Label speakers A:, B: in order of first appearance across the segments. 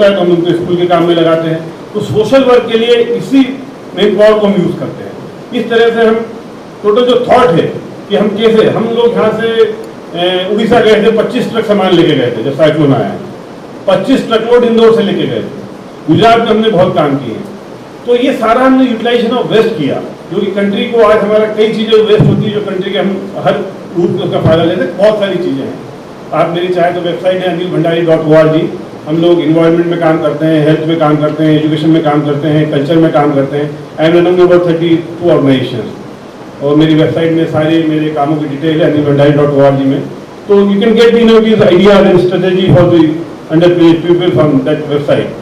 A: तो हम उनको स्कूल के काम में लगाते हैं। तो सोशल वर्क के लिए इसी मेन पावर को हम यूज़ करते हैं। इस तरह से हम टोटल जो थॉट है कि हम कैसे, हम लोग यहाँ से उड़ीसा गए थे, 25 ट्रक सामान लेके गए थे जब साइक्लोन आया, 25 ट्रक लोड इंदौर से लेके गए थे। गुजरात में हमने बहुत काम किए हैं। तो ये सारा हमने यूटिलाइजेशन ऑफ वेस्ट किया, जो कि कंट्री को आज हमारा कई चीज़ें वेस्ट होती है जो कंट्री के हम हर रूप में उसका फायदा लेते हैं। बहुत सारी चीज़ें हैं। आप मेरी चाहे तो वेबसाइट है anilbhandari.org। हम लोग इन्वायरमेंट में काम करते हैं, हेल्थ में काम करते हैं, एजुकेशन में काम करते हैं, कल्चर में काम करते हैं। I am running about 32 organisation और मेरी वेबसाइट में सारे मेरे कामों की डिटेल है anilbhandari.org में। तो you can get the no keys ideas and strategy for the underprivileged people from that website.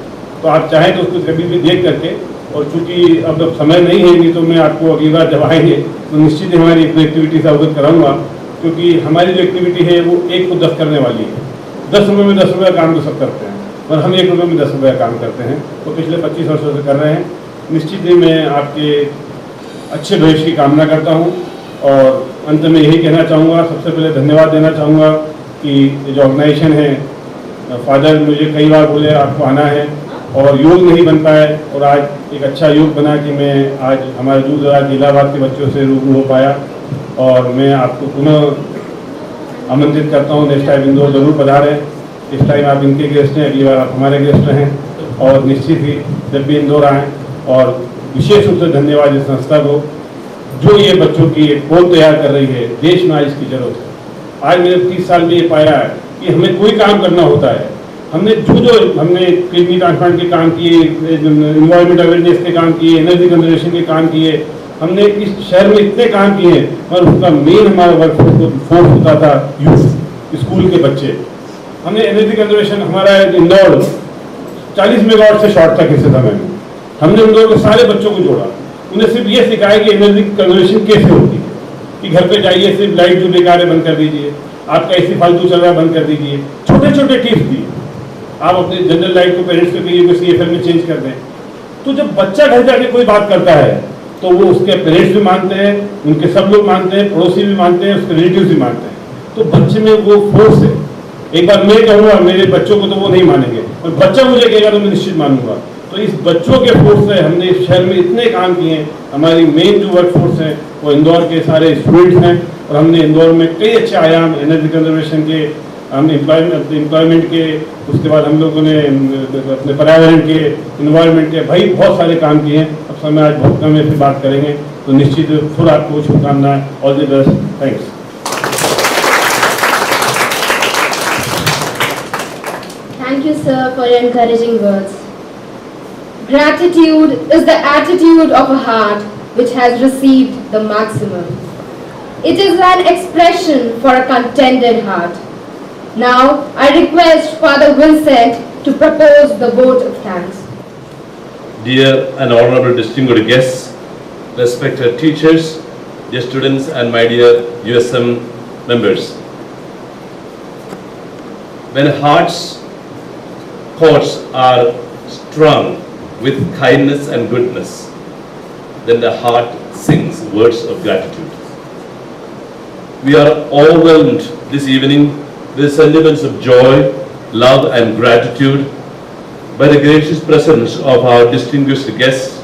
A: तो आप चाहें तो उसको कभी भी देख करके, और चूंकि अब समय नहीं है नहीं तो मैं आपको अगली बार जब आएंगे तो निश्चित ही हमारी एक्टिविटी से अवगत कराऊंगा, क्योंकि हमारी जो एक्टिविटी है वो 1 को 10 करने वाली है। 10 रुपये में 10 रुपये काम तो सब करते हैं, और हम 1 रुपये में 10 रुपये काम करते हैं। तो पिछले 25 वर्षों से कर रहे हैं। निश्चित ही मैं आपके अच्छे भविष्य की कामना करता हूँ। और अंत में यही कहना चाहूँगा, सबसे पहले धन्यवाद देना चाहूँगा कि जो ऑर्गेनाइजेशन है, फादर मुझे कई बार बोले आपको आना है, और योग नहीं बन पाए, और आज एक अच्छा योग बना कि मैं आज हमारे दूर दराज इलाहाबाद के बच्चों से रूबरू हो पाया। और मैं आपको पुनः आमंत्रित करता हूँ, नेक्स्ट टाइम इंदौर जरूर पधारें। इस टाइम आप इनके गेस्ट हैं, अगली बार आप हमारे गेस्ट हैं, और निश्चित ही जब भी इंदौर आएँ। और विशेष रूप से धन्यवाद इस संस्था को जो ये बच्चों की एक पोल तैयार कर रही है। देश में आज इसकी जरूरत है। आज मैंने 30 साल में ये पाया है कि हमें कोई काम करना होता है, हमने हमने किडनी ट्रांसप्लांट के काम किए, इन्वायरमेंट अवेयरनेस के काम किए, एनर्जी कंजर्वेशन के काम किए, हमने इस शहर में इतने काम किए, और उसका मेन हमारा वर्कफोर्स होता था यूथ, स्कूल के बच्चे। हमने एनर्जी कंजर्वेशन, हमारा इंदौर 40 मेगावाट से शॉर्ट था किसी समय में। हमने इंदौर के सारे बच्चों को जोड़ा, उन्हें सिर्फ ये सिखाया कि एनर्जी कंजर्वेशन कैसे होती है, कि घर पे जाइए सिर्फ लाइट जो बेकार है बंद कर दीजिए, आपका एसी फालतू चल रहा है बंद कर दीजिए। छोटे छोटे टिप्स दिए। आप अपने जनरल लाइट को पेरेंट्स को कहिए CFL में चेंज कर दें। तो जब बच्चा घर जाके कोई बात करता है तो वो उसके पेरेंट्स भी मानते हैं, उनके सब लोग मानते हैं, पड़ोसी भी मानते हैं, उसके रिलेटिव्स भी मानते हैं। तो बच्चे में वो फोर्स है। एक बार मैं कहूँगा मेरे बच्चों को तो वो नहीं मानेंगे, और बच्चा मुझे कहेगा तो मैं निश्चित मानूंगा। तो इस बच्चों के फोर्स से हमने इस शहर में इतने काम किए हैं। हमारी मेन जो वर्क फोर्स है वो इंदौर के सारे स्टूडेंट्स हैं, और हमने इंदौर में कई अच्छे आयाम एनर्जी कंजर्वेशन के, हम एम्प्लॉयमेंट के, उसके बाद हम लोगों ने अपने पर्यावरण के, इन्वायरमेंट के, भाई बहुत सारे काम किए हैं। अब समय आज बहुत कम है, फिर बात करेंगे। तो निश्चित फिर आपको शुभकामनाएं, all the best, thanks.
B: Thank you, sir, for your encouraging words. Gratitude is the attitude of a heart which has received the maximum. It is an expression for a contented heart. Now, I request Father Vincent to propose the vote of thanks.
C: Dear and honorable distinguished guests, respected teachers, dear students, and my dear USM members. When hearts' thoughts are strung with kindness and goodness, then the heart sings words of gratitude. We are overwhelmed this evening with sentiments of joy, love, and gratitude by the gracious presence of our distinguished guests,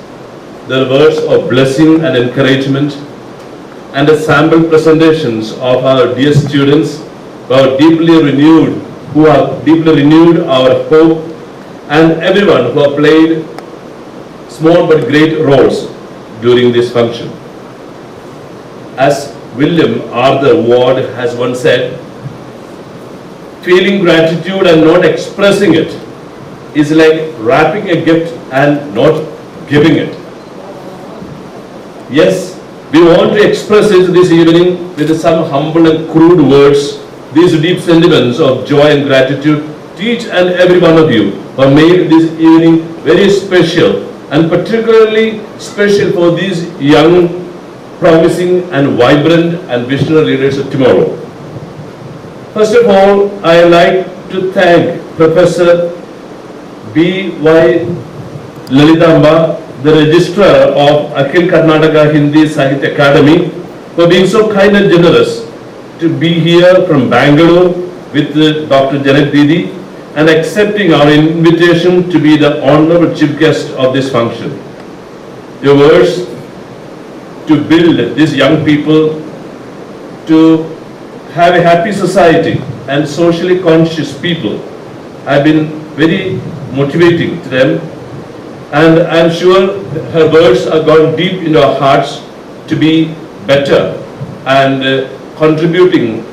C: their words of blessing and encouragement, and the sample presentations of our dear students who have deeply renewed our hope, and everyone who have played small but great roles during this function. As William Arthur Ward has once said, feeling gratitude and not expressing it is like wrapping a gift and not giving it. Yes, we want to express it this evening with some humble and crude words, these deep sentiments of joy and gratitude to each and every one of you who have made this evening very special, and particularly special for these young, promising and vibrant and visionary leaders of tomorrow. First of all, I would like to thank Professor B.Y. Lalitamba, the Registrar of Akhil Karnataka Hindi Sahitya Academy, for being so kind and generous to be here from Bangalore with Dr. Janet Didi and accepting our invitation to be the honorable chief guest of this function. Your words to build these young people to have a happy society and socially conscious people have been very motivating to them, and I'm sure her words have gone deep into our hearts to be better and contributing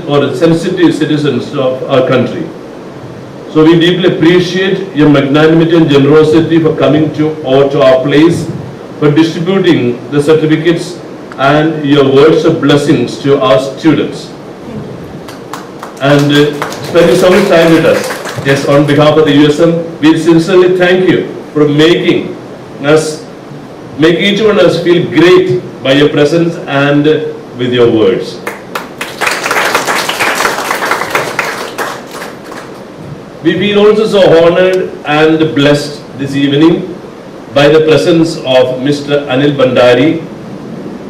C: or sensitive citizens of our country. So we deeply appreciate your magnanimity and generosity for coming to our place, for distributing the certificates and your words of blessings to our students. And spending so much time with us. Yes, on behalf of the USM, we sincerely thank you for making each one of us feel great by your presence and with your words. We feel also so honored and blessed this evening by the presence of Mr. Anil Bandari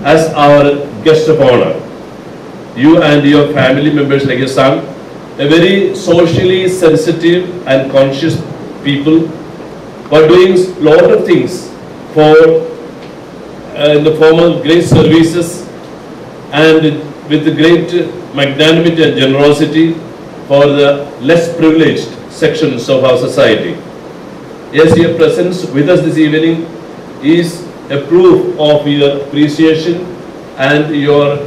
C: as our guest of honor. You and your family members, like your son, a very socially sensitive and conscious people, are doing a lot of things for in the form of great services and with great magnanimity and generosity for the less privileged sections of our society. Yes, your presence with us this evening is a proof of your appreciation and your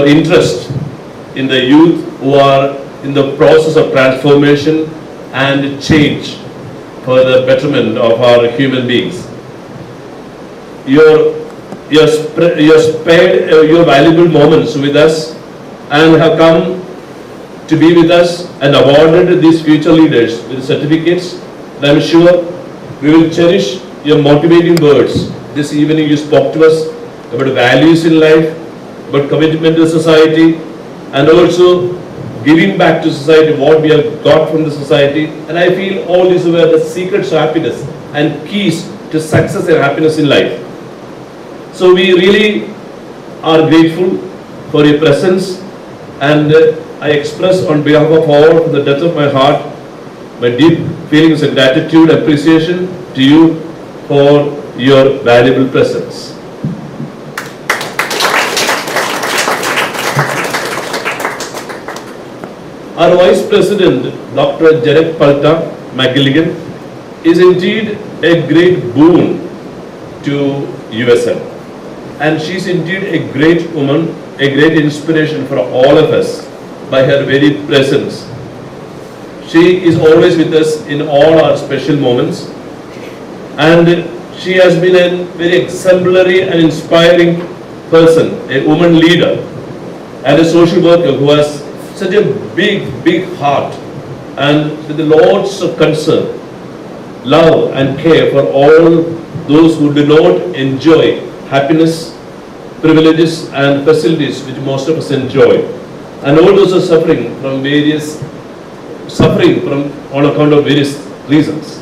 C: interest in the youth who are in the process of transformation and change for the betterment of our human beings. You spared your valuable moments with us and have come to be with us and awarded these future leaders with certificates. And I'm sure we will cherish your motivating words. This evening you spoke to us about values in life, about commitment to society, and also giving back to society what we have got from the society. And I feel all these were the secrets to happiness and keys to success and happiness in life. So we really are grateful for your presence, and I express on behalf of all, from the depth of my heart, my deep feelings of gratitude and appreciation to you for your valuable presence. Our Vice President, Dr. Janet Palta McGilligan, is indeed a great boon to USM. And she is indeed a great woman, a great inspiration for all of us by her very presence. She is always with us in all our special moments, and she has been a very exemplary and inspiring person, a woman leader and a social worker who has such a big heart and with lots of concern, love and care for all those who do not enjoy happiness, privileges and facilities which most of us enjoy, and all those who are suffering on account of various reasons.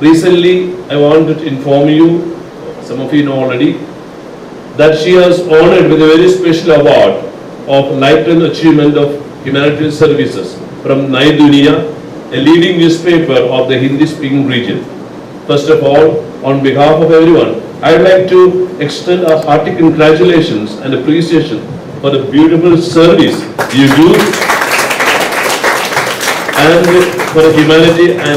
C: Recently, I wanted to inform you, some of you know already, that she was honored with a very special award of Lifetime Achievement of Humanitarian Services from Nai Duniya, a leading newspaper of the Hindi-speaking region. First of all, on behalf of everyone, I would like to extend our hearty congratulations and appreciation for the beautiful service you do and for humanity and